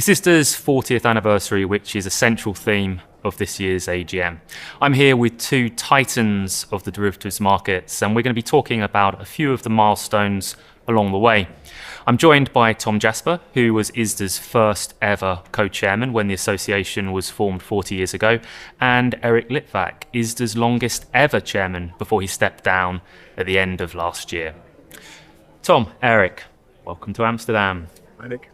It's ISDA's 40th anniversary, which is a central theme of this year's AGM. I'm here with two titans of the derivatives markets, and we're going to be talking about a few of the milestones along the way. I'm joined by Tom Jasper, who was ISDA's first ever co-chairman when the association was formed 40 years ago, and Eric Litvack, ISDA's longest ever chairman before he stepped down at the end of last year. Tom, Eric, welcome to Amsterdam. Hi, Nick.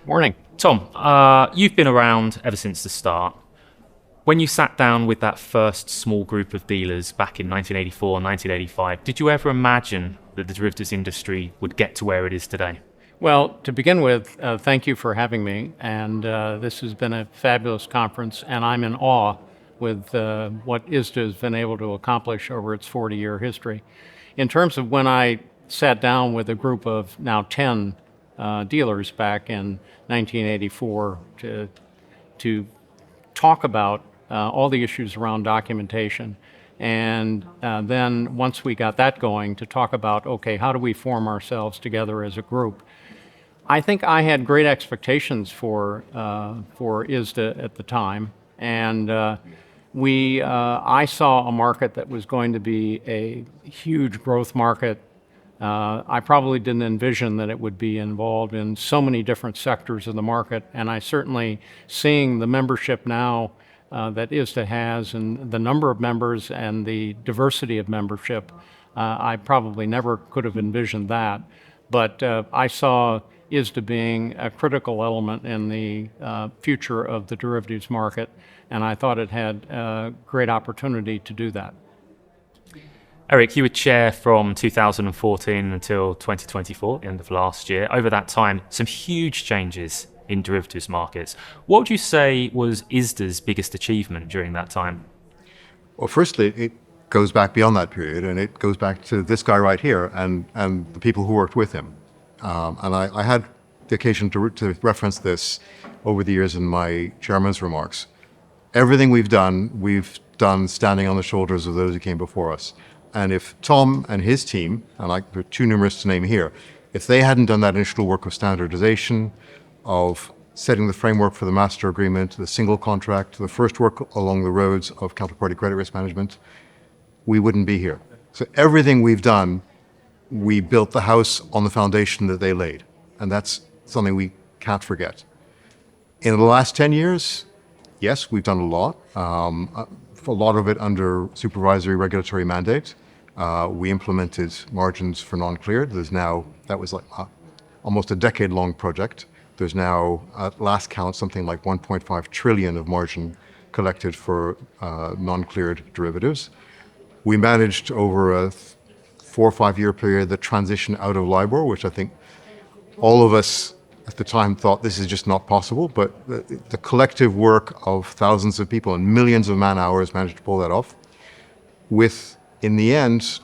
Morning. Tom, you've been around ever since the start. When you sat down with that first small group of dealers back in 1984, 1985, did you ever imagine that the derivatives industry would get to where it is today? Well, to begin with, thank you for having me. And this has been a fabulous conference, and I'm in awe with what ISDA has been able to accomplish over its 40-year history. In terms of when I sat down with a group of now 10 dealers back in 1984 to talk about all the issues around documentation. And then once we got that going, to talk about, okay, how do we form ourselves together as a group? I think I had great expectations for ISDA at the time. And I saw a market that was going to be a huge growth market. I probably didn't envision that it would be involved in so many different sectors of the market, and I certainly, seeing the membership now that ISDA has and the number of members and the diversity of membership, I probably never could have envisioned that. But I saw ISDA being a critical element in the future of the derivatives market, and I thought it had a great opportunity to do that. Eric, you were chair from 2014 until 2024, the end of last year. Over that time, some huge changes in derivatives markets. What would you say was ISDA's biggest achievement during that time? Well, firstly, it goes back beyond that period, and it goes back to this guy right here and the people who worked with him. And I had the occasion to reference this over the years in my chairman's remarks. Everything we've done standing on the shoulders of those who came before us. And if Tom and his team, and they're too numerous to name here, if they hadn't done that initial work of standardization, of setting the framework for the master agreement, the single contract, the first work along the roads of counterparty credit risk management, we wouldn't be here. So everything we've done, we built the house on the foundation that they laid. And that's something we can't forget. In the last 10 years, yes, we've done a lot of it under supervisory regulatory mandate. We implemented margins for non-cleared. That was like almost a decade-long project. There's now, at last count, something like 1.5 trillion of margin collected for non-cleared derivatives. We managed over a 4 or 5 year period the transition out of LIBOR, which I think all of us at the time thought this is just not possible, but the collective work of thousands of people and millions of man hours managed to pull that off with, in the end,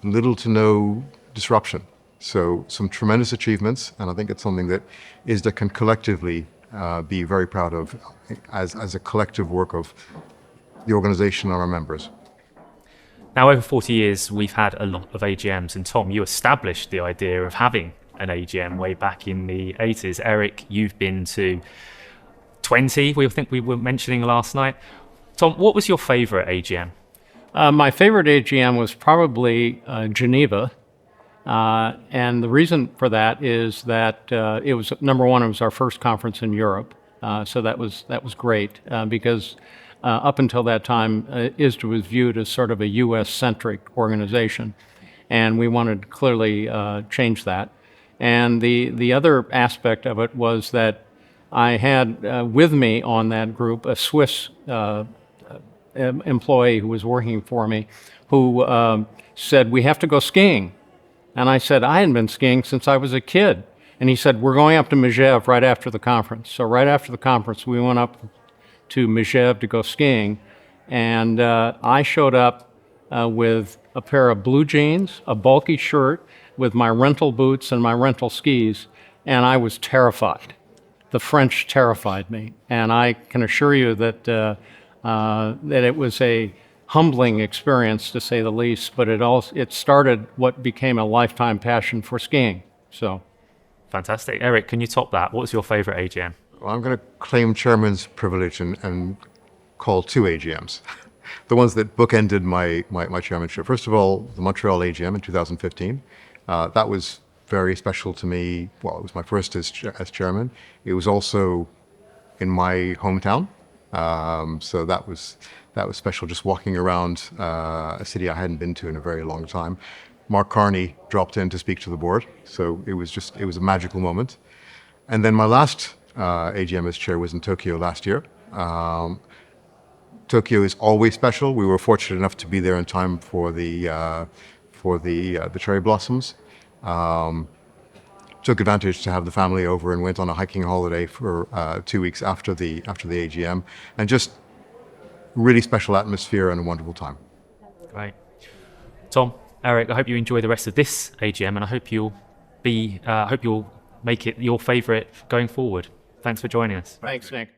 little to no disruption. So some tremendous achievements, and I think it's something that ISDA can collectively be very proud of as a collective work of the organization and our members. Now, over 40 years, we've had a lot of AGMs, and Tom, you established the idea of having an AGM way back in the 80s. Eric, you've been to 20, I think we were mentioning last night. Tom, what was your favorite AGM? My favorite AGM was probably Geneva. And the reason for that is that it was, number one, it was our first conference in Europe. So that was great because up until that time, ISDA was viewed as sort of a US-centric organization. And we wanted to clearly change that. And the other aspect of it was that I had with me on that group a Swiss employee who was working for me who said, we have to go skiing. And I said, I hadn't been skiing since I was a kid. And he said, we're going up to Megève right after the conference. So right after the conference, we went up to Megève to go skiing. And I showed up with a pair of blue jeans, a bulky shirt, with my rental boots and my rental skis, and I was terrified. The French terrified me. And I can assure you that it was a humbling experience, to say the least, but it started what became a lifetime passion for skiing. So, fantastic. Eric, can you top that? What was your favorite AGM? I'm going to claim chairman's privilege and call two AGMs, the ones that bookended my chairmanship. First of all, the Montreal AGM in 2015. That was very special to me. Well, it was my first as chairman. It was also in my hometown. So that was special, just walking around a city I hadn't been to in a very long time. Mark Carney dropped in to speak to the board, so it was a magical moment. And then my last AGM as chair was in Tokyo last year. Tokyo is always special. We were fortunate enough to be there in time for the cherry blossoms. Took advantage to have the family over and went on a hiking holiday for 2 weeks after the AGM, and just really special atmosphere and a wonderful time. Great. Tom, Eric, I hope you enjoy the rest of this AGM, and I hope you'll make it your favourite going forward. Thanks for joining us. Thanks, Nick.